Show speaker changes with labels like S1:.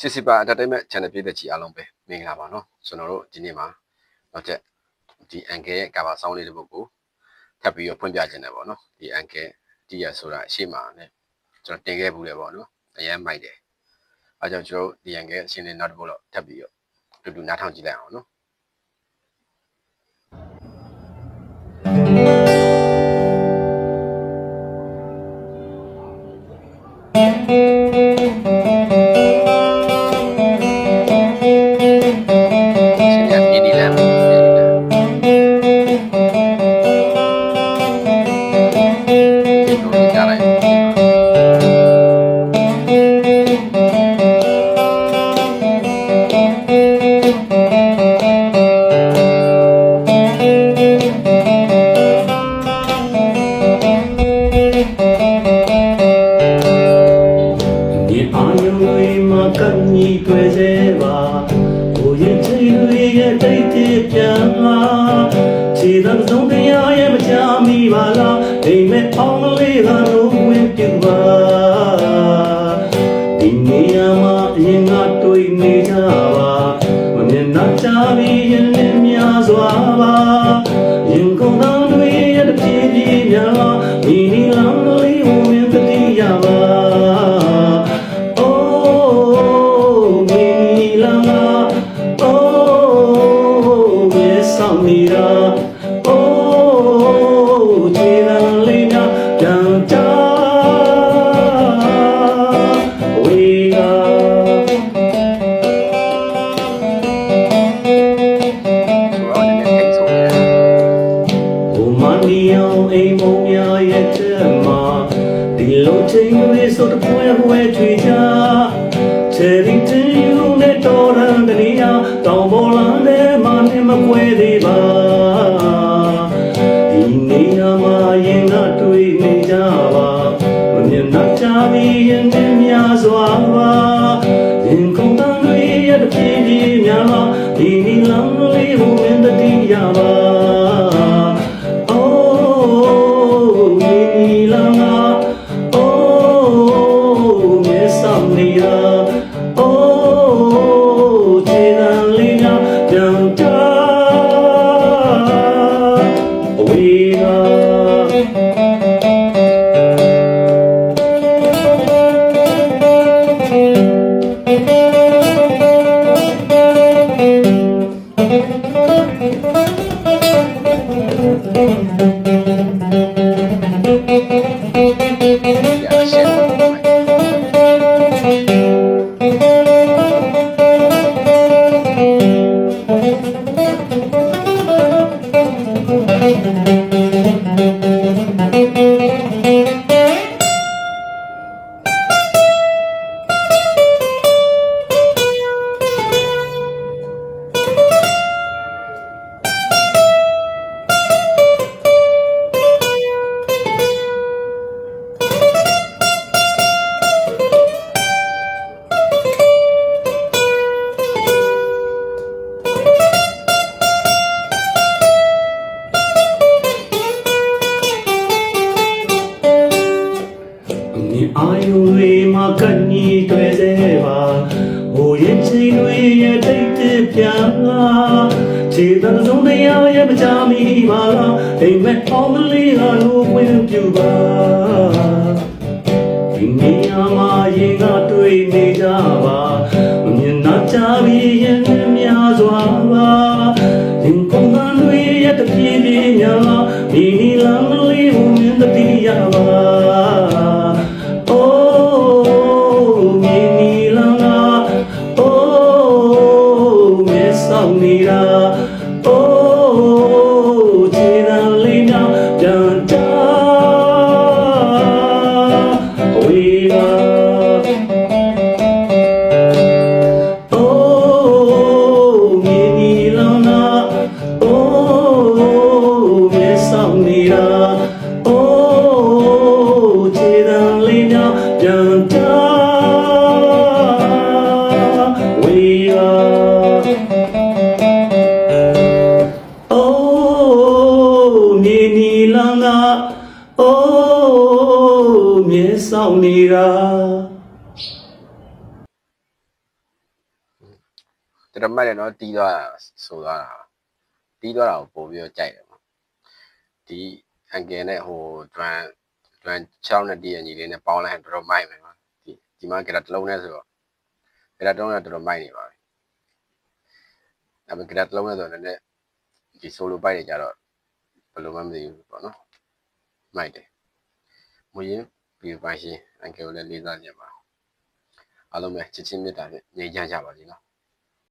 S1: စစ်စစ်ပါအတတိုင်းမဲ့ channel ပြည့်တဲ့ကြီးအားလုံးပဲမင်္ဂလာပါနော်ကျွန်တော်တို့ဒီနေ့မှာနောက်ထပ်ဒီအန်ကယ်ရဲ့ cover sound လေးတစ်ပုဒ်ကိုထပ်ပြီးတော့ဖွင့်ပြခြင်းတယ်ပေါ့နော်ဒီအန်ကယ်တီးရဆိုတာအရှိမနဲ့ကျွန်တော်တင်ခဲ့ဘူးလေပေါ့နော်အရင်မိုက်တယ်အဲကြောင့်ကျွန်တော်တို့ဒီအန်ကယ်အရှင်းလေးနောက်တစ်ပုဒ်တော့ထပ်ပြီးတော့တူတူနားထောင်ကြည့်လိုက်အောင်နော်
S2: ခြေသာဆုံးတရားရဲ့မချမိပါလားအိမ်မဲ့အောင်လေးကလုံးဝင်ပြပါဒီနေရာမှာအရင်ကတွေ့နေကြပါမမျက်နှာချပြီးရင်လည်းများစွာပါရင်ကုန်သားတွေရဲ့တပြေးပြေးများဒီနေရာလေးဝင်တတိယပါအိုးမီလာအိုးမြေဆောင်နေတာအိမ်မုံများရဲ့တဲ့မှာဒီလိုချိန်လေးဆိုတပွဲပွဲချွေချာချယ်ရီတင်ယူနဲ့တော်ရန်တနေရာတောင်ပေါ်လာတဲ့မနဲ့မကွဲသေးပါဒီနေရာမှာရင်ကတွေ့နေကြပါမမျက်နှာချပြီးရင်နဲ့များစွာပါရင်ကုန်တန်းတွေရဲ့တပြေးပြေးများဒီနီလမ်းလေးကိုမင်းတတိယပါအာယုတွေမှာကညီတွေ့စေပါဟိုရင်ချီတွေရဲ့တိတ်တစ်ပြန်လာခြေသာဆုံးတရားရဲ့မချမိပါလားအိမ်မက်အောင်လေးကလိုဝင်ပြပါဒီနေရာမှာရင်ကတွေ့နေကြပါမမျက်နှာချပြီးရင်များစွာပါရင်ကုန်သားတွေရဲ့တပြေးပြေးများဒီနီလမ်းလေးကိုမြင်တတိယပါနေတာအိုးခြေတံလေးများပြန်တာဝေးကအိုးမြေနီလောင်နာအိုးမြေဆောင်နေတာအို
S1: တော်တော်မိုက်တယ်နော်တီးသွားတာဆိုသွားတာတီးသွားတာကိုပို့ပြီးတော့ကြိုက်တယ်ပေါ့ဒီအန်ကယ်နဲ့ဟိုဒရန်6နဲ့တီးရညီလေးနဲ့ပေါင်းလိုက်တော်တော်မိုက်မယ်နော်ဒီမှာကရတစ်လုံးနဲ့ဆိုတော့ကရတစ်လုံးနဲ့တော်တော်မိုက်နေပါပြီဒါပေမဲ့ကရတစ်လုံးနဲ့ဆိုတော့လည်းဒီ solo ပိုက်တွေကြတော့ဘယ်လိုမှမသိဘူးပေါ့နော်မိုက်တယ်မွေရင်ပြီးပိုင်ရှင်အန်ကယ်ကိုလည်းလေးစားကြပါအားလုံးပဲချစ်ချင်းမြတ်တာနဲ့ငြိမ်းချမ်းကြပါစေနော်